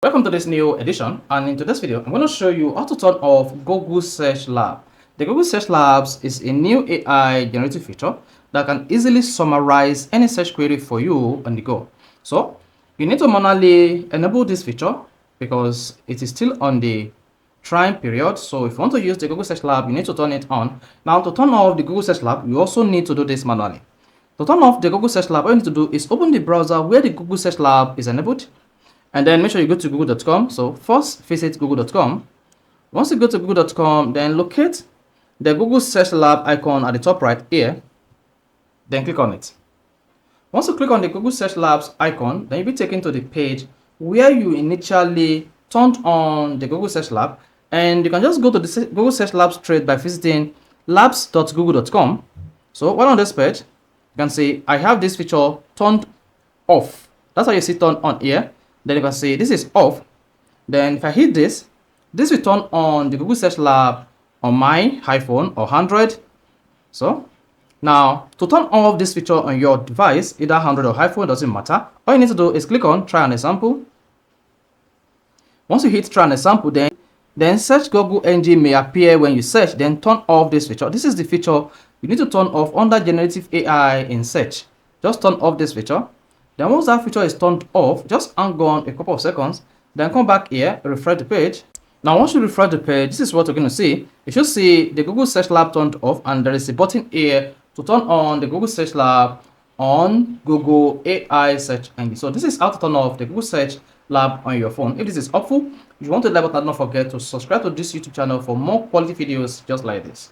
Welcome to this new edition, and in today's video I'm going to show you how to turn off Google Search Lab. The Google Search Labs is a new AI generative feature that can easily summarize any search query for you on the go. So you need to manually enable this feature because it is still on the trying period. So if you want to use the Google Search Lab, you need to turn it on. Now, to turn off the Google Search Lab, you also need to do this manually. To turn off the Google Search Lab, all you need to do is open the browser where the Google Search Lab is enabled, and then make sure you go to google.com. So first visit google.com. Once you go to google.com, then locate the Google Search Lab icon at the top right here, then click on it. Once you click on the Google Search Labs icon, then you'll be taken to the page where you initially turned on the Google Search Lab, and you can just go to the Google Search Lab straight by visiting labs.google.com. So while on this page, you can see I have this feature turned off. That's how you see turned on here. Then you can see this is off. Then if I hit this will turn on the Google Search Lab on my iPhone or Android. So now to turn off this feature on your device, either Android or iPhone, doesn't matter. All you need to do is click on try an example. Once you hit try an example, then search Google engine may appear when you search. Then turn off this feature. This is the feature you need to turn off under generative AI in search. Just turn off this feature. Then once that feature is turned off, just hang on a couple of seconds, then come back here, refresh the page. Now once you refresh the page, this is what you're going to see. You should see the Google Search Lab turned off, and there is a button here to turn on the Google Search Lab on Google AI search engine. So this is how to turn off the Google Search Lab on your phone. If this is helpful, if you want to level up, don't forget to subscribe to this YouTube channel for more quality videos just like this.